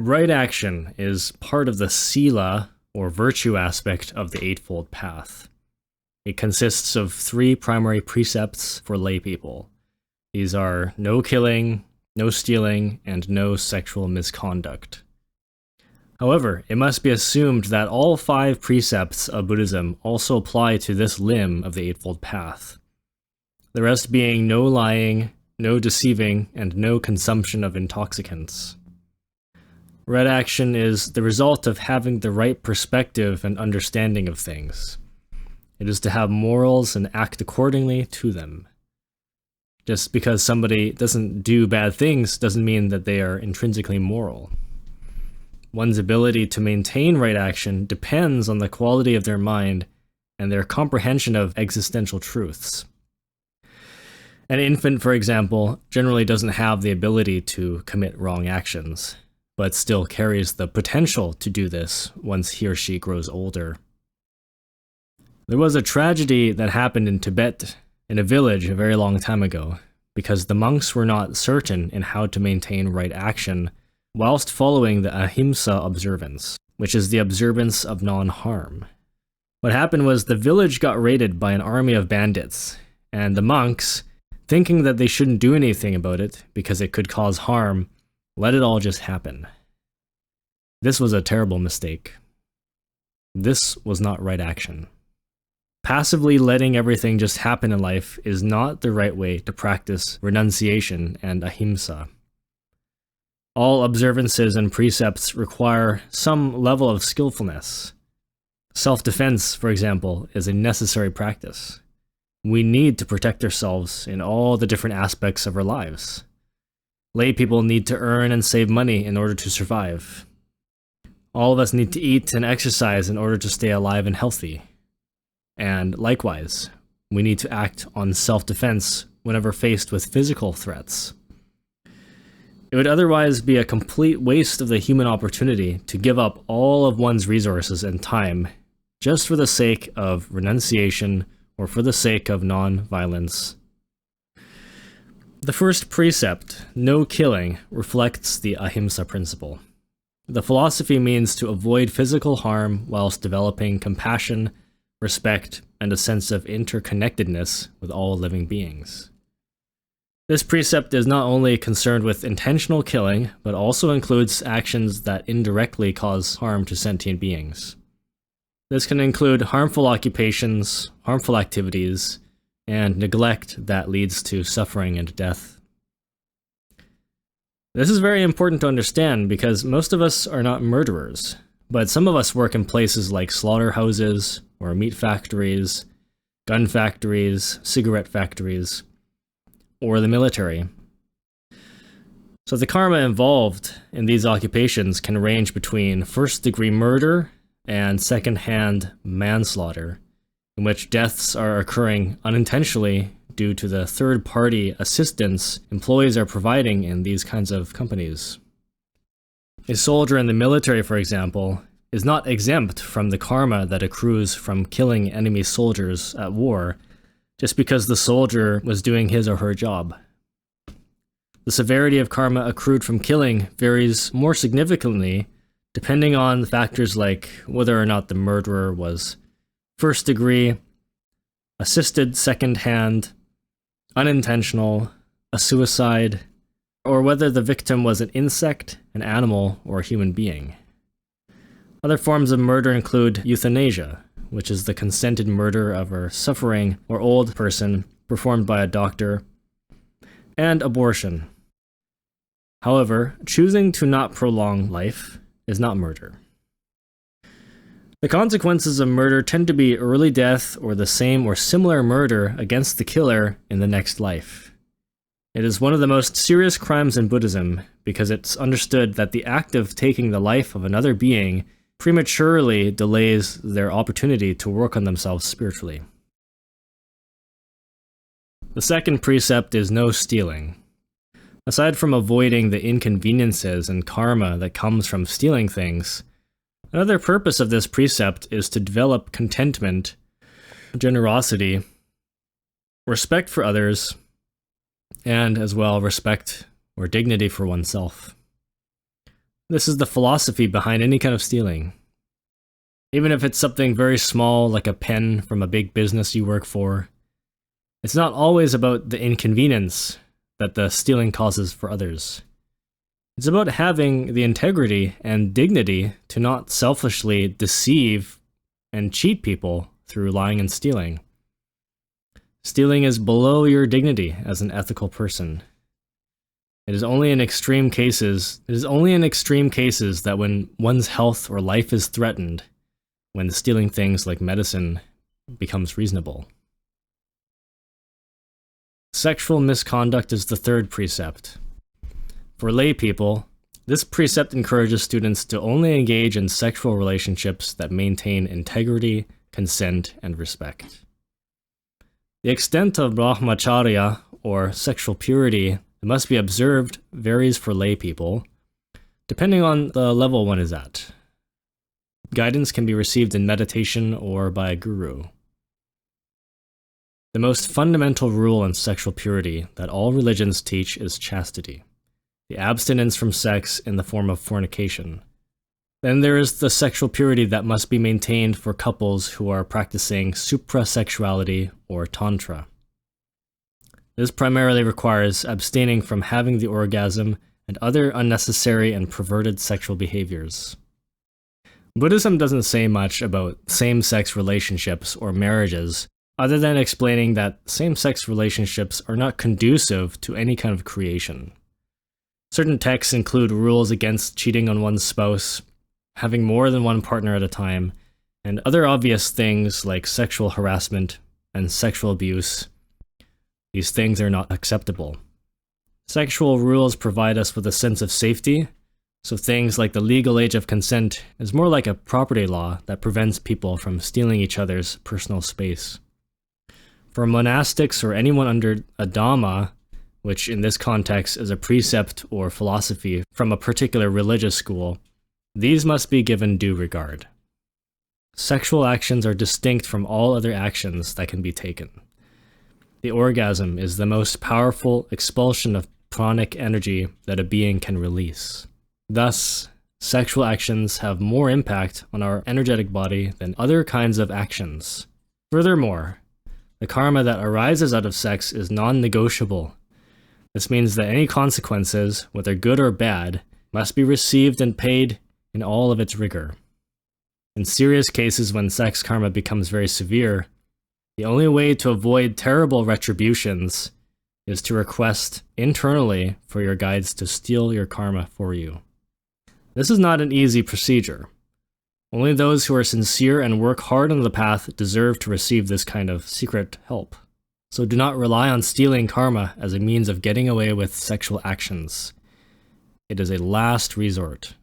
Right action is part of the sila, or virtue aspect of the Eightfold Path. It consists of three primary precepts for lay people. These are no killing, no stealing, and no sexual misconduct. However, it must be assumed that all five precepts of Buddhism also apply to this limb of the Eightfold Path. The rest being no lying, no deceiving, and no consumption of intoxicants. Right action is the result of having the right perspective and understanding of things. It is to have morals and act accordingly to them. Just because somebody doesn't do bad things doesn't mean that they are intrinsically moral. One's ability to maintain right action depends on the quality of their mind and their comprehension of existential truths. An infant, for example, generally doesn't have the ability to commit wrong actions, but still carries the potential to do this once he or she grows older. There was a tragedy that happened in Tibet, in a village a very long time ago, because the monks were not certain in how to maintain right action whilst following the ahimsa observance, which is the observance of non-harm. What happened was the village got raided by an army of bandits, and the monks, thinking that they shouldn't do anything about it because it could cause harm, let it all just happen. This was a terrible mistake. This was not right action. Passively letting everything just happen in life is not the right way to practice renunciation and ahimsa. All observances and precepts require some level of skillfulness. Self-defense, for example, is a necessary practice. We need to protect ourselves in all the different aspects of our lives. Lay people need to earn and save money in order to survive. All of us need to eat and exercise in order to stay alive and healthy. And likewise, we need to act on self-defense whenever faced with physical threats. It would otherwise be a complete waste of the human opportunity to give up all of one's resources and time just for the sake of renunciation or for the sake of non-violence. The first precept, no killing, reflects the ahimsa principle. The philosophy means to avoid physical harm whilst developing compassion, respect, and a sense of interconnectedness with all living beings. This precept is not only concerned with intentional killing, but also includes actions that indirectly cause harm to sentient beings. This can include harmful occupations, harmful activities, and neglect that leads to suffering and death. This is very important to understand because most of us are not murderers, but some of us work in places like slaughterhouses, or meat factories, gun factories, cigarette factories, or the military. So the karma involved in these occupations can range between first-degree murder and second-hand manslaughter, in which deaths are occurring unintentionally due to the third-party assistance employees are providing in these kinds of companies. A soldier in the military, for example, is not exempt from the karma that accrues from killing enemy soldiers at war just because the soldier was doing his or her job. The severity of karma accrued from killing varies more significantly depending on factors like whether or not the murderer was first degree, assisted second-hand, unintentional, a suicide, or whether the victim was an insect, an animal, or a human being. Other forms of murder include euthanasia, which is the consented murder of a suffering or old person performed by a doctor, and abortion. However, choosing to not prolong life is not murder. The consequences of murder tend to be early death or the same or similar murder against the killer in the next life. It is one of the most serious crimes in Buddhism because it's understood that the act of taking the life of another being prematurely delays their opportunity to work on themselves spiritually. The second precept is no stealing. Aside from avoiding the inconveniences and karma that comes from stealing things, another purpose of this precept is to develop contentment, generosity, respect for others, and as well respect or dignity for oneself. This is the philosophy behind any kind of stealing. Even if it's something very small, like a pen from a big business you work for, it's not always about the inconvenience that the stealing causes for others. It's about having the integrity and dignity to not selfishly deceive and cheat people through lying and stealing. Stealing is below your dignity as an ethical person. It is only in extreme cases that when one's health or life is threatened, when stealing things like medicine becomes reasonable. Sexual misconduct is the third precept. For lay people, this precept encourages students to only engage in sexual relationships that maintain integrity, consent, and respect. The extent of brahmacharya, or sexual purity, that must be observed varies for lay people, depending on the level one is at. Guidance can be received in meditation or by a guru. The most fundamental rule in sexual purity that all religions teach is chastity, the abstinence from sex in the form of fornication. Then there is the sexual purity that must be maintained for couples who are practicing suprasexuality or tantra. This primarily requires abstaining from having the orgasm and other unnecessary and perverted sexual behaviors. Buddhism doesn't say much about same-sex relationships or marriages, other than explaining that same-sex relationships are not conducive to any kind of creation. Certain texts include rules against cheating on one's spouse, having more than one partner at a time, and other obvious things like sexual harassment and sexual abuse. These things are not acceptable. Sexual rules provide us with a sense of safety, so things like the legal age of consent is more like a property law that prevents people from stealing each other's personal space. For monastics or anyone under a Dharma, which in this context is a precept or philosophy from a particular religious school, these must be given due regard. Sexual actions are distinct from all other actions that can be taken. The orgasm is the most powerful expulsion of pranic energy that a being can release. Thus, sexual actions have more impact on our energetic body than other kinds of actions. Furthermore, the karma that arises out of sex is non-negotiable. This means that any consequences, whether good or bad, must be received and paid in all of its rigor. In serious cases when sex karma becomes very severe, the only way to avoid terrible retributions is to request internally for your guides to steal your karma for you. This is not an easy procedure. Only those who are sincere and work hard on the path deserve to receive this kind of secret help. So do not rely on stealing karma as a means of getting away with sexual actions. It is a last resort.